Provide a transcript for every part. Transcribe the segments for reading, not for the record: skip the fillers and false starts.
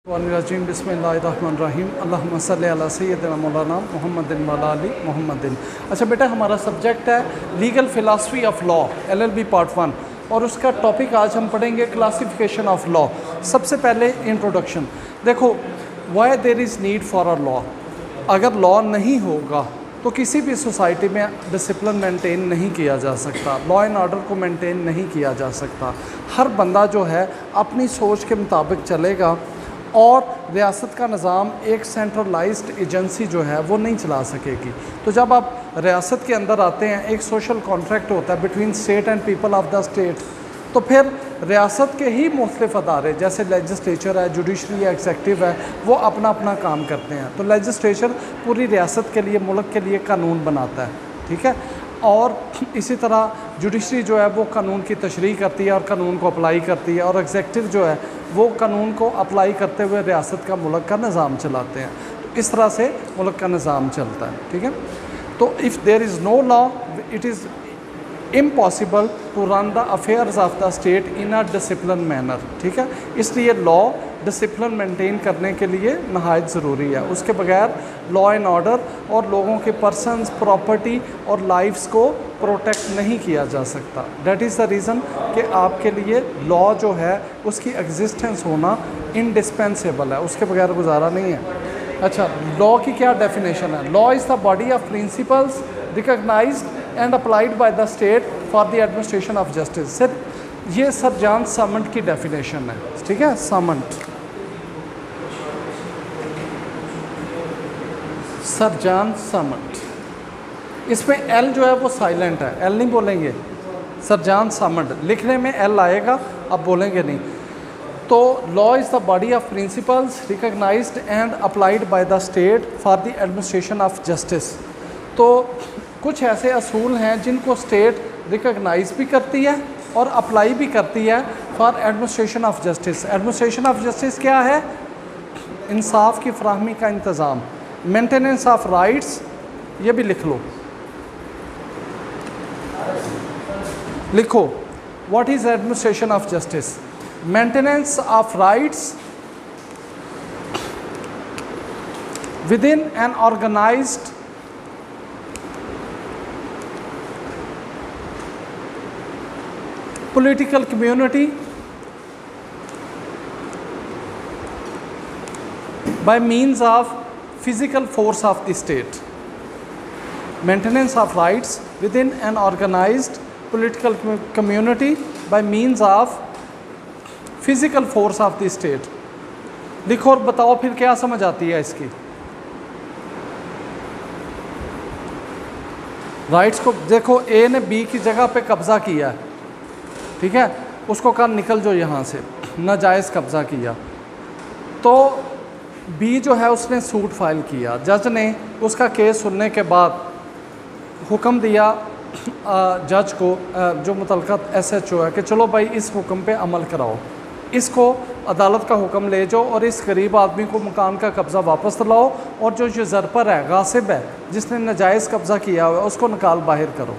रजीम बिस्मिल्लाहिर्रहमानिर्रहीम अल्लाहुम्मा सल्लि अला सय्यिदिना मौलाना मुहम्मदिन व अला आलि मुहम्मदिन। अच्छा बेटा, हमारा सब्जेक्ट है legal philosophy of law LLB part 1 और उसका टॉपिक आज हम पढ़ेंगे क्लासिफिकेशन ऑफ लॉ। सबसे पहले इंट्रोडक्शन देखो, why there is need for a law. अगर लॉ नहीं होगा तो किसी भी सोसाइटी में डिसिप्लिन मेंटेन नहीं किया जा सकता, लॉ एंड ऑर्डर को मेंटेन नहीं किया जा सकता। हर बंदा जो है अपनी सोच के मुताबिक चलेगा और रियासत का निज़ाम एक सेंट्रलाइज्ड एजेंसी जो है वो नहीं चला सकेगी। तो जब आप रियासत के अंदर आते हैं, एक सोशल कॉन्ट्रैक्ट होता है between state and people of the state, तो फिर रियासत के ही मुख्तलिफ अदारे जैसे लेजिस्लेचर है, जुडिशरी है, एग्जेक्टिव है, वो अपना अपना काम करते हैं। तो लेजिस्लेचर पूरी रियासत के लिए, मुल्क के लिए कानून बनाता है, ठीक है, और इसी तरह जुडिशरी जो है वो कानून की तशरीह करती है और कानून को अप्लाई करती है, और एग्जेक्टिव जो है वो कानून को अप्लाई करते हुए रियासत का, मुल्क का निज़ाम चलाते हैं। तो इस तरह से मुल्क का निज़ाम चलता है, ठीक है। तो if there is no law it is impossible to run the affairs of the state in a discipline manner, ठीक है। इसलिए लॉ डिसिप्लिन मेंटेन करने के लिए नहायत ज़रूरी है। उसके बगैर लॉ एंड ऑर्डर और लोगों के पर्सनस, प्रॉपर्टी और लाइफ्स को प्रोटेक्ट नहीं किया जा सकता। दैट इज़ द रीज़न कि आपके लिए लॉ जो है उसकी एग्जिस्टेंस होना इंडिस्पेंसेबल है, उसके बगैर गुजारा नहीं है। अच्छा, लॉ की क्या डेफिनेशन है? Law is the body of principles recognised and applied by the state for the administration of justice. सिर्फ ये सर जॉन सामंट की डेफिनेशन है, ठीक है, सामंट, सर जॉन सामंट। इसमें एल जो है वो साइलेंट है, एल नहीं बोलेंगे, सर जॉन सामंट लिखने में एल आएगा, अब बोलेंगे नहीं। तो law is the body of principles recognised and applied by the state for the administration of justice. तो कुछ ऐसे असूल हैं जिनको स्टेट रिकग्नाइज भी करती है और अप्लाई भी करती है for administration of justice. Administration of justice क्या है? इंसाफ की फराहमी का इंतज़ाम, मेंटेनेंस ऑफ राइट्स, ये भी लिख लो, लिखो, what is administration of justice? Maintenance of rights within an organised political community by means of physical force of the state. Maintenance of rights within an organized political community by means of physical force of the state. लिखो और बताओ फिर क्या समझ आती है इसकी। Rights को देखो, ए ने बी की जगह पे कब्ज़ा किया है, ठीक है, उसको कहा निकल जो यहाँ से, नाजायज़ कब्ज़ा किया। तो बी जो है उसने सूट फाइल किया, जज ने उसका केस सुनने के बाद हुक्म दिया जज को, जो मुतलका SHO है, कि चलो भाई इस हुक्म पे अमल कराओ, इसको अदालत का हुक्म ले जाओ और इस गरीब आदमी को मकान का कब्ज़ा वापस दिलाओ, और जो यूज़रपर है, गासिब है, जिसने नाजायज़ कब्ज़ा किया हुआ है, उसको निकाल बाहर करो।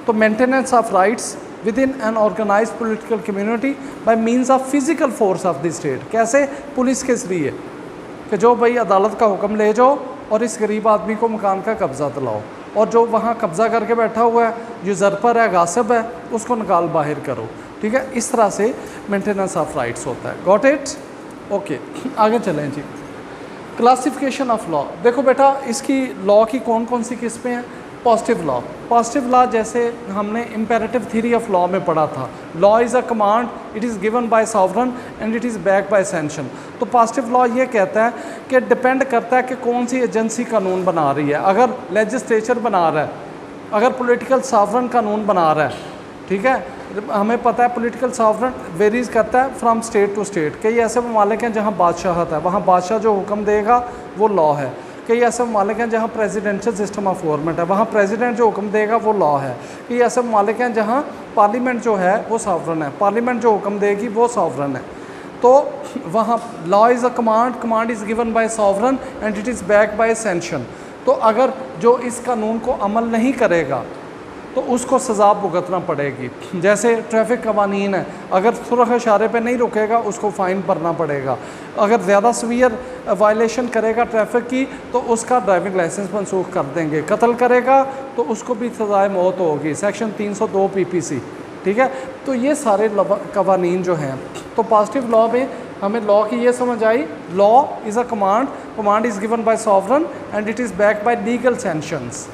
तो maintenance of rights within an organized political community by means of physical force of the state। कैसे? पुलिस के ज़रिए, कि जो भाई अदालत का हुक्म ले जाओ और इस गरीब आदमी को मकान का कब्ज़ा दिलाओ, और जो वहाँ कब्ज़ा करके बैठा हुआ है, यूज़रपर है, गासिब है, उसको निकाल बाहर करो, ठीक है। इस तरह से मेंटेनेंस ऑफ राइट्स होता है। Got it? ओके, आगे चलें जी। Classification of law. देखो बेटा, इसकी लॉ की कौन कौन सी किस्में हैं? Positive law. पॉजिटिव लॉ जैसे हमने इम्पेरेटिव थ्योरी ऑफ लॉ में पढ़ा था, law is a command, it is given by sovereign and it is back by sanction. तो पॉजिटिव लॉ ये कहता है कि डिपेंड करता है कि कौन सी एजेंसी कानून बना रही है। अगर लेजिस्लेचर बना रहा है, अगर पॉलिटिकल सॉवरन कानून बना रहा है, ठीक है, हमें पता है पॉलिटिकल सॉवरन वेरीज करता है फ्रॉम स्टेट टू स्टेट। कई ऐसे ममालिक हैं जहाँ बादशाहत है, वहाँ बादशाह जो हुक्म देगा वो लॉ है। कई ऐसे ममालिक हैं जहाँ प्रेसिडेंशियल सिस्टम ऑफ गवर्नमेंट है, वहाँ प्रेसिडेंट जो हुक्म देगा वो लॉ है। कई ऐसे ममालिक हैं जहाँ पार्लियामेंट जो है वो सॉवरन है, पार्लियामेंट जो हुक्म देगी वो सॉवरन है। तो वहाँ law is a command, command is given by sovereign and it is back by sanction. तो अगर जो इस कानून को अमल नहीं करेगा तो उसको सज़ा भुगतना पड़ेगी। जैसे ट्रैफिक कवानीन है, अगर सुरख इशारे पे नहीं रुकेगा उसको फ़ाइन भरना पड़ेगा। अगर ज़्यादा सीवियर वायलेशन करेगा ट्रैफिक की तो उसका ड्राइविंग लाइसेंस मनसूख कर देंगे। कत्ल करेगा तो उसको भी सज़ाए मौत होगी, सेक्शन 302 PPC। ठीक है, तो ये सारे कवानीन जो हैं, तो पॉजिटिव लॉ में हमें लॉ की ये समझ आई, law is a command is given by sovereign and it is backed by legal sanctions.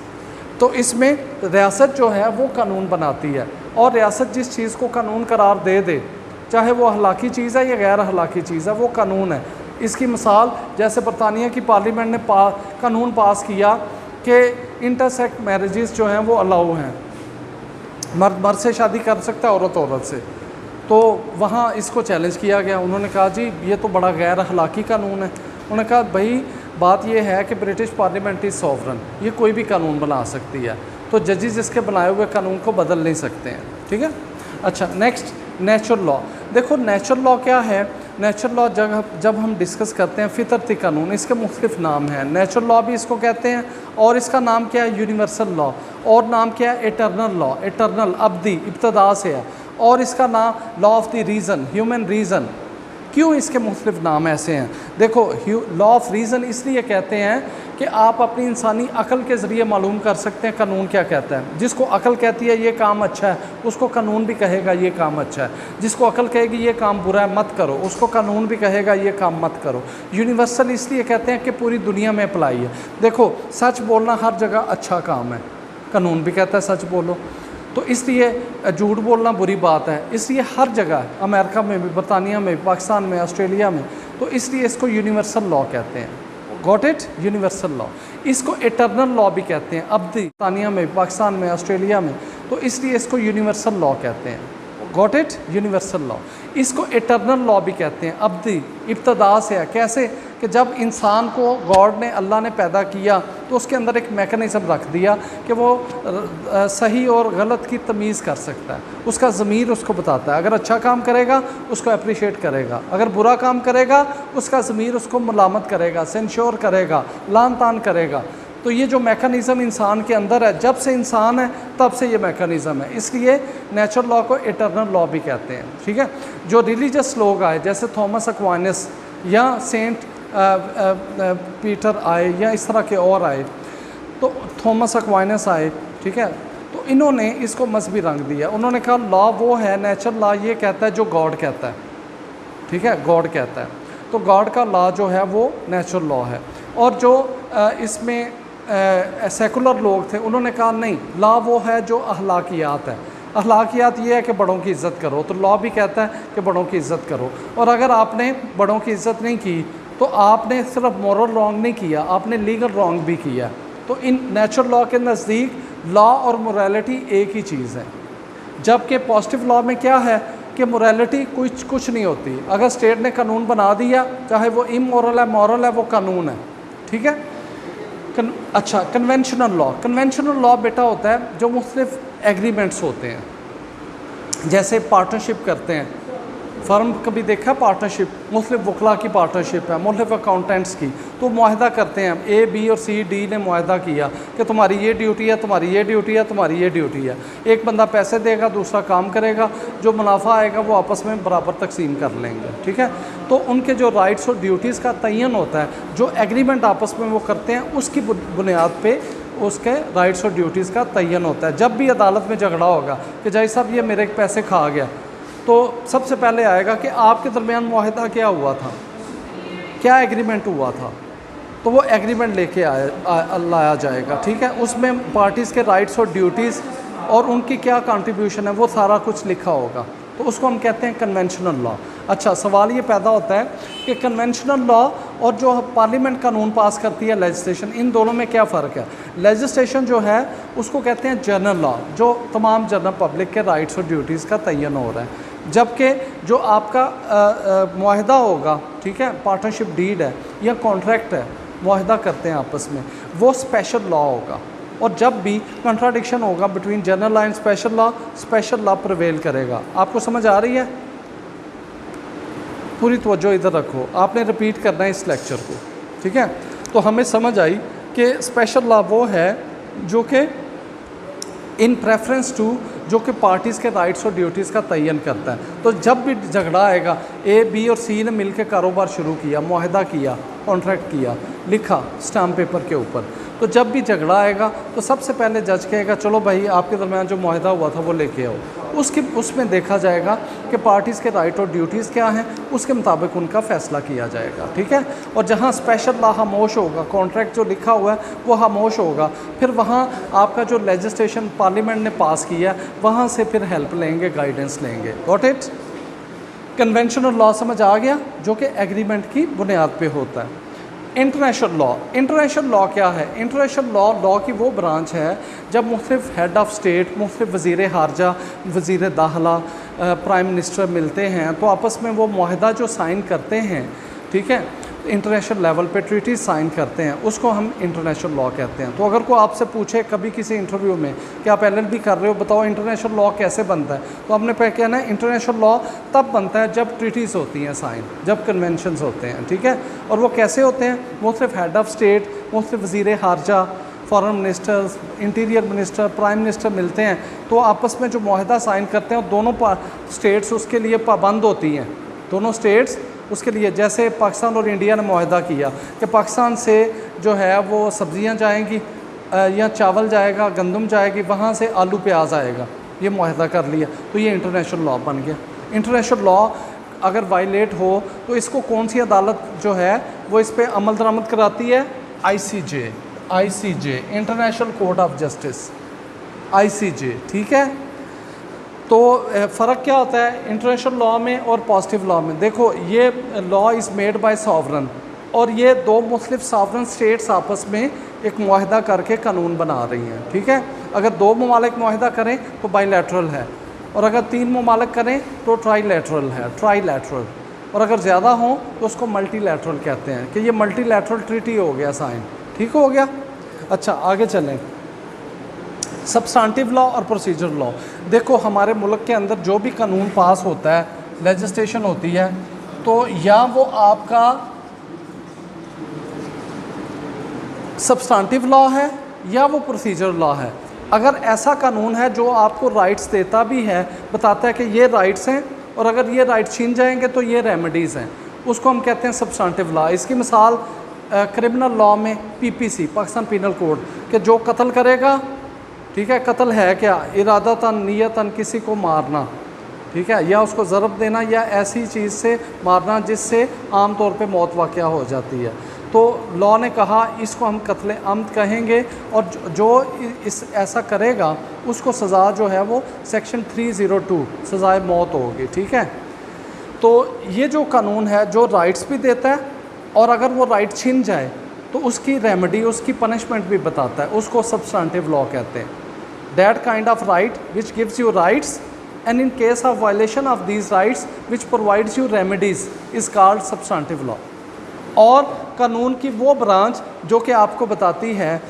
तो इसमें रियासत जो है वो कानून बनाती है, और रियासत जिस चीज़ को कानून करार दे चाहे वो अखलाकी चीज़ है या गैर अखलाकी चीज़ है, वो कानून है। इसकी मिसाल जैसे बरतानिया की पार्लियामेंट ने कानून पास किया कि इंटरसेक्स मैरिजेस जो हैं वो अलाउ हैं, मर्द से शादी कर सकता है, औरत से। तो वहाँ इसको चैलेंज किया गया, उन्होंने कहा जी ये तो बड़ा गैर अखलाकी कानून है। उन्होंने कहा भाई बात ये है कि ब्रिटिश पार्लियामेंट इज़ सॉवरन, ये कोई भी कानून बना सकती है, तो जजेस इसके बनाए हुए कानून को बदल नहीं सकते हैं। ठीक है, अच्छा नेक्स्ट नेचुरल लॉ। देखो नेचुरल लॉ क्या है? नेचुरल लॉ जब हम डिस्कस करते हैं फितरती कानून, इसके मुख्तलिफ नाम हैं। नेचुरल लॉ भी इसको कहते हैं, और इसका नाम क्या है? Universal law. और नाम क्या है? Eternal law. एटर्नल अब्दी, इब्तदा से है। और इसका नाम law of the reason, human reason. क्यों इसके मुख्तलिफ नाम ऐसे हैं? देखो लॉ ऑफ रीज़न इसलिए कहते हैं कि आप अपनी इंसानी अकल के ज़रिए मालूम कर सकते हैं कानून क्या कहता है। जिसको अकल कहती है ये काम अच्छा है, उसको कानून भी कहेगा ये काम अच्छा है। जिसको अकल कहेगी ये काम बुरा है मत करो, उसको कानून भी कहेगा ये काम मत करो। यूनिवर्सल इसलिए कहते हैं कि पूरी दुनिया में अप्लाई है। देखो सच बोलना हर जगह अच्छा काम है, कानून भी कहता है सच बोलो। तो इसलिए झूठ बोलना बुरी बात है, इसलिए हर जगह, अमेरिका में भी, बरतानिया में, पाकिस्तान में, ऑस्ट्रेलिया में, तो इसलिए इसको यूनिवर्सल लॉ कहते हैं। Got it? Universal law. इसको एटर्नल लॉ भी कहते हैं, अब्दी, बरतानिया में, पाकिस्तान में, ऑस्ट्रेलिया में, तो इसलिए इसको यूनिवर्सल लॉ कहते हैं। Got it? Universal law. इसको एटर्नल लॉ भी कहते हैं, अब्दी, इब्तदा से है। कैसे? कि जब इंसान को गॉड ने, अल्लाह ने पैदा किया तो उसके अंदर एक मैकेनिज़्म रख दिया कि वो सही और गलत की तमीज़ कर सकता है। उसका ज़मीर उसको बताता है, अगर अच्छा काम करेगा उसको अप्रिशिएट करेगा, अगर बुरा काम करेगा उसका ज़मीर उसको मलामत करेगा, सेंश्योर करेगा, लान तान करेगा। तो ये जो मैकेनिज़्म इंसान के अंदर है, जब से इंसान है तब से ये मैकेनिज़्म है, इसलिए नेचुरल लॉ को एटर्नल लॉ भी कहते हैं। ठीक है, जो रिलीजियस लोग आए जैसे थॉमस एक्वाइनस या सेंट पीटर आए या इस तरह के और आए, तो थॉमस एक्वाइनस आए, ठीक है, तो इन्होंने इसको मजहबी रंग दिया। उन्होंने कहा लॉ वो है, नेचुरल लॉ ये कहता है जो गॉड कहता है। ठीक है, गॉड कहता है, तो गॉड का लॉ जो है वो नेचुरल लॉ है। और जो इसमें सेकुलर लोग थे उन्होंने कहा नहीं, लॉ वो है जो अखलाकियात है। अखलाकियात ये है कि बड़ों की इज़्ज़त करो, तो लॉ भी कहता है कि बड़ों की इज़्ज़त करो। और अगर आपने बड़ों की इज़्ज़त नहीं की तो आपने सिर्फ मॉरल रॉन्ग नहीं किया, आपने लीगल रॉन्ग भी किया। तो इन नेचुरल लॉ के नज़दीक लॉ और मोरालिटी एक ही चीज़ है। जबकि पॉजिटिव लॉ में क्या है कि मोरालिटी कुछ नहीं होती। अगर स्टेट ने कानून बना दिया, चाहे वो इमोरल है मॉरल है, वो कानून है। ठीक है। अच्छा, कन्वेंशनल लॉ बेटा होता है जो मुख्तलिफ एग्रीमेंट्स होते हैं, जैसे पार्टनरशिप करते हैं। फर्म कभी देखा पार्टनरशिप, मुख्तलिफ वकला की पार्टनरशिप है, मुख्तलिफ अकाउंटेंट्स की, तो मुआहदा करते हैं। ए, बी और सी, डी ने मुआहदा किया कि तुम्हारी ये ड्यूटी है, तुम्हारी ये ड्यूटी है, तुम्हारी ये ड्यूटी है। एक बंदा पैसे देगा, दूसरा काम करेगा, जो मुनाफा आएगा वो आपस में बराबर तकसीम कर लेंगे। ठीक है, तो उनके जो राइट्स और ड्यूटीज़ का तयन होता है, जो एग्रीमेंट आपस में वो करते हैं, उसकी बुनियाद पे उसके राइट्स और ड्यूटीज़ का तयन होता है। जब भी अदालत में झगड़ा होगा कि जज साहब ये मेरे पैसे खा गया, तो सबसे पहले आएगा कि आपके दरमियान मुआहदा क्या हुआ था, क्या एग्रीमेंट हुआ था, तो वो एग्रीमेंट लेके लाया जाएगा। ठीक है, उसमें पार्टीज़ के राइट्स और ड्यूटीज़ और उनकी क्या कंट्रीब्यूशन है वो सारा कुछ लिखा होगा, तो उसको हम कहते हैं कन्वेंशनल लॉ। अच्छा, सवाल ये पैदा होता है कि कन्वेंशनल लॉ और जो पार्लियामेंट कानून पास करती है लेजिस्लेशन, इन दोनों में क्या फ़र्क है? लेजिस्लेशन जो है उसको कहते हैं जनरल लॉ, जो तमाम जनरल पब्लिक के राइट्स और ड्यूटीज़ का तयन हो रहा है। जबकि जो आपका मुआहदा होगा, ठीक है, पार्टनरशिप डीड है या कॉन्ट्रैक्ट है, मुआहदा करते हैं आपस में, वो स्पेशल लॉ होगा। और जब भी कंट्राडिक्शन होगा between general law and special law prevail करेगा। आपको समझ आ रही है? पूरी तवज्जो इधर रखो, आपने रिपीट करना है इस लेक्चर को। ठीक है, तो हमें समझ आई कि स्पेशल लॉ वो है जो कि इन प्रेफरेंस टू, जो कि पार्टीज़ के राइट्स और ड्यूटीज़ का तयन करता है। तो जब भी झगड़ा आएगा, ए बी और सी ने मिलकर कारोबार शुरू किया, मुआहदा किया, कॉन्ट्रैक्ट किया, लिखा स्टाम्प पेपर के ऊपर, तो जब भी झगड़ा आएगा तो सबसे पहले जज कहेगा चलो भाई आपके दरमियान जो मुआहदा हुआ था वो लेके आओ। उसमें देखा जाएगा कि पार्टीज़ के राइट और ड्यूटीज़ क्या हैं, उसके मुताबिक उनका फ़ैसला किया जाएगा, ठीक है। और जहाँ स्पेशल लॉ खामोश होगा, कॉन्ट्रैक्ट जो लिखा हुआ है वो खामोश होगा, फिर वहाँ आपका जो लेजिस्लेशन पार्लियामेंट ने पास किया वहाँ से फिर हेल्प लेंगे, गाइडेंस लेंगे। Got it? कन्वेंशनल लॉ समझ आ गया, जो कि एग्रीमेंट की बुनियाद पे होता है। इंटरनेशनल लॉ, इंटरनेशनल लॉ क्या है? इंटरनेशनल लॉ की वो ब्रांच है जब मुख्तलिफ हेड ऑफ़ स्टेट, मुख्तलिफ वज़ीर ख़ारजा, वज़ीर दाखिला, प्राइम मिनिस्टर मिलते हैं तो आपस में वो मुआहदा जो साइन करते हैं, ठीक है, इंटरनेशनल लेवल पे ट्रीटी साइन करते हैं, उसको हम इंटरनेशनल लॉ कहते हैं। तो अगर कोई आपसे पूछे कभी किसी इंटरव्यू में कि आप LLB कर रहे हो, बताओ इंटरनेशनल लॉ कैसे बनता है, तो आपने पे कहना है इंटरनेशनल लॉ तब बनता है जब ट्रीटीज़ होती हैं साइन, जब कन्वेंशंस होते हैं, ठीक है। और वो कैसे होते हैं? मुख्तलिफ हेड ऑफ़ स्टेट, मुख्तलिफ वज़ीर ख़ारजा, foreign ministers, interior minister, prime minister मिलते हैं तो आपस में जो मुआहदा साइन करते हैं, दोनों स्टेट्स उसके लिए पाबंद होती हैं, दोनों स्टेट्स उसके लिए। जैसे पाकिस्तान और इंडिया ने मुआहदा किया कि पाकिस्तान से जो है वो सब्ज़ियाँ जाएंगी या चावल जाएगा, गंदम जाएगी, वहाँ से आलू प्याज आएगा, ये मुआहदा कर लिया, तो ये इंटरनेशनल लॉ बन गया। इंटरनेशनल लॉ अगर वायलेट हो तो इसको कौन सी अदालत जो है वो इस पर अमल दरामद कराती है? ICJ, international court of justice, ICJ, ठीक है। तो फ़र्क क्या होता है इंटरनेशनल लॉ में और पॉजिटिव लॉ में? देखो, ये law is made by sovereign, और ये दो मुख्तलिफ सॉवरन स्टेट्स आपस में एक मुआहदा करके कानून बना रही हैं, ठीक है। अगर दो ममालिक मुआहदा करें तो बाईलैटरल है, और अगर तीन ममालिक करें तो ट्राईलैटरल है, ट्राईलैटरल, और अगर ज़्यादा हों तो उसको मल्टीलैटरल कहते हैं कि ये मल्टीलैटरल ट्रीटी हो गया साइन, ठीक हो गया। अच्छा, आगे चलें। सब्सटेंटिव लॉ और प्रोसीजर लॉ। देखो, हमारे मुल्क के अंदर जो भी कानून पास होता है, लेजिस्लेशन होती है, तो या वो आपका सब्सटेंटिव लॉ है या वो प्रोसीजर लॉ है। अगर ऐसा कानून है जो आपको राइट्स देता भी है, बताता है कि ये राइट्स हैं और अगर ये राइट्स छीन जाएंगे तो ये रेमेडीज़ हैं, उसको हम कहते हैं सब्सटेंटिव लॉ। इसकी मिसाल क्रिमिनल लॉ में PPC, पाकिस्तान पीनल कोड, कि जो कत्ल करेगा, ठीक है, कत्ल है क्या? इरादतन, नियतन किसी को मारना, ठीक है, या उसको ज़रब देना या ऐसी चीज़ से मारना जिससे आम तौर पे मौत वाक़या हो जाती है। तो लॉ ने कहा इसको हम कत्ल अम्द कहेंगे, और जो इस ऐसा करेगा उसको सज़ा जो है वो सेक्शन 302 सज़ाए मौत होगी, ठीक है। तो ये जो कानून है जो राइट्स भी देता है, और अगर वो राइट छीन जाए तो उसकी रेमेडी, उसकी पनिशमेंट भी बताता है, उसको सब्सटेंटिव लॉ कहते हैं। That kind of right which gives you rights and in case of violation of these rights which provides you remedies is called substantive law. और कानून की वो ब्रांच जो कि आपको बताती है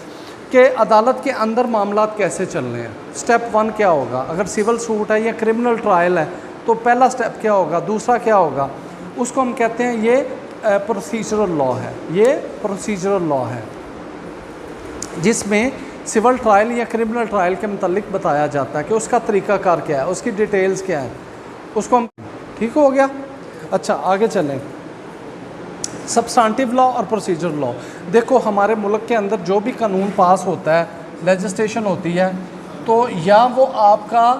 कि अदालत के अंदर मामलात कैसे चलने हैं। स्टेप 1 क्या होगा? अगर सिविल सूट है या क्रिमिनल ट्रायल है तो पहला स्टेप क्या होगा, दूसरा क्या होगा, उसको हम कहते हैं ये प्रोसीजरल लॉ है। ये प्रोसीजरल लॉ है जिसमें सिविल ट्रायल या क्रिमिनल ट्रायल के मुतालिक बताया जाता है कि उसका तरीक़ाकार क्या है, उसकी डिटेल्स क्या है, उसको हम, ठीक हो गया। अच्छा, आगे चलें। सब्सटेंटिव लॉ और प्रोसीजर लॉ। देखो, हमारे मुल्क के अंदर जो भी कानून पास होता है, लेजिस्लेशन होती है, तो या वो आपका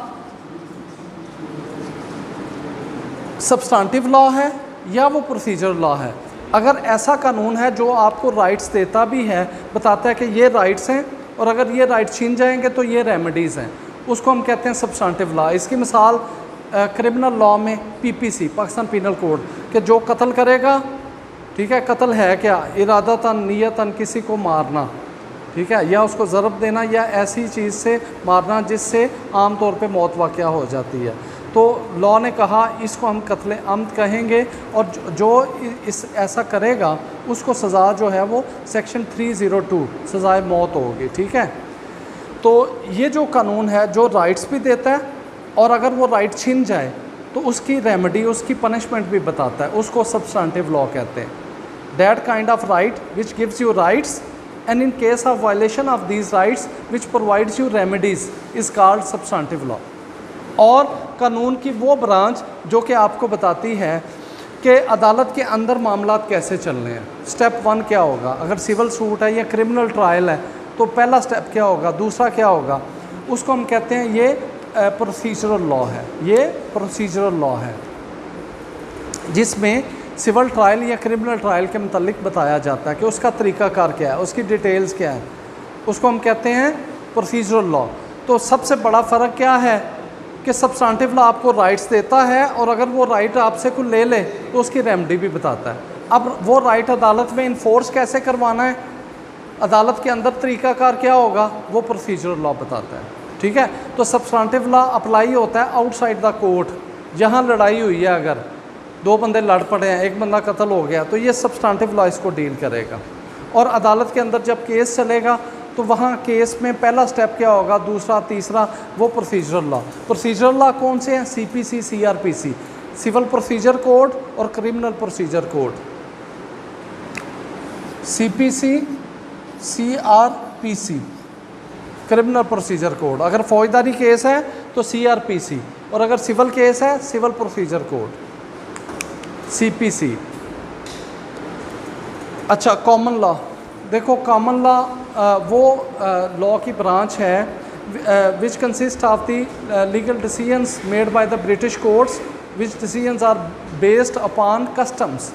सब्सटेंटिव लॉ है या वो प्रोसीजर लॉ है। अगर ऐसा कानून है जो आपको राइट्स देता भी है, बताता है कि ये राइट्स हैं और अगर ये राइट्स छीन जाएंगे तो ये रेमेडीज़ हैं, उसको हम कहते हैं सब्सटेंटिव लॉ। इसकी मिसाल क्रिमिनल लॉ में PPC, पाकिस्तान पीनल कोड, कि जो कत्ल करेगा, ठीक है, कत्ल है क्या? इरादतन, नियतन किसी को मारना, ठीक है, या उसको ज़रब देना या ऐसी चीज़ से मारना जिससे आम तौर पे मौत वाक़या हो जाती है। तो लॉ ने कहा इसको हम कत्ल अम्द कहेंगे, और जो इस ऐसा करेगा उसको सज़ा जो है वो सेक्शन 302 सज़ाए मौत होगी, ठीक है। तो ये जो कानून है जो राइट्स भी देता है और अगर वो राइट छीन जाए तो उसकी रेमेडी, उसकी पनिशमेंट भी बताता है, उसको सब्सटेंटिव लॉ कहते हैं। That kind of right which gives you rights and in case of violation of these rights which provides you remedies is called substantive law. और कानून की वो ब्रांच जो कि आपको बताती है कि अदालत के अंदर मामलात कैसे चलने हैं। स्टेप 1 क्या होगा, अगर सिविल सूट है या क्रिमिनल ट्रायल है तो पहला स्टेप क्या होगा, दूसरा क्या होगा, उसको हम कहते हैं ये प्रोसीजरल लॉ है। ये प्रोसीजरल लॉ है जिसमें सिविल ट्रायल या क्रिमिनल ट्रायल के मुतालिक बताया जाता है कि उसका तरीक़ाकार क्या है, उसकी डिटेल्स क्या है, उसको हम कहते हैं प्रोसीजरल लॉ। तो सबसे बड़ा फ़र्क क्या है कि सब्सटेंटिव लॉ आपको राइट्स देता है और अगर वो राइट आपसे कोई ले ले तो उसकी रेमेडी भी बताता है। अब वो राइट अदालत में इन्फोर्स कैसे करवाना है, अदालत के अंदर तरीक़ाकार क्या होगा, वो प्रोसीजरल लॉ बताता है। ठीक है, तो सब्सटेंटिव लॉ अप्लाई होता है आउटसाइड द कोर्ट, जहाँ लड़ाई हुई है, अगर 2 बंदे लड़ पड़े हैं, एक बंदा कत्ल हो गया, तो ये सब्सटेंटिव लॉ इसको डील करेगा। और अदालत के अंदर जब केस चलेगा तो वहाँ केस में पहला स्टेप क्या होगा, दूसरा, तीसरा, वो प्रोसीजरल लॉ। प्रोसीजरल लॉ कौन से हैं, CPC, CRPC, civil procedure code और criminal procedure code. CPC, CRPC criminal procedure code. अगर फौजदारी केस है तो CRPC, और अगर सिविल केस है सिविल प्रोसीजर कोड CPC। अच्छा, कॉमन लॉ, देखो कॉमन लॉ वो लॉ की ब्रांच है which consist of the legal decisions made by the British courts which decisions are based upon customs.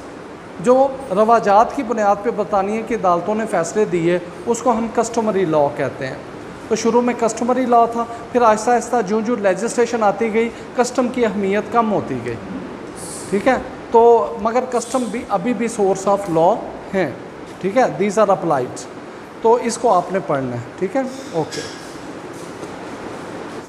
जो रवाजात की बुनियाद पे बरतानिया की अदालतों ने फ़ैसले दिए उसको हम कस्टमरी लॉ कहते हैं। तो शुरू में कस्टमरी लॉ था, फिर आहिस्ता आहिस्ता जो जो लेजिस्लेशन आती गई कस्टम की अहमियत कम होती गई। ठीक है, तो मगर कस्टम भी अभी भी सोर्स ऑफ लॉ हैं। ठीक है, दीज आर अप्लाइड, तो इसको आपने पढ़ना है। ठीक है, ओके।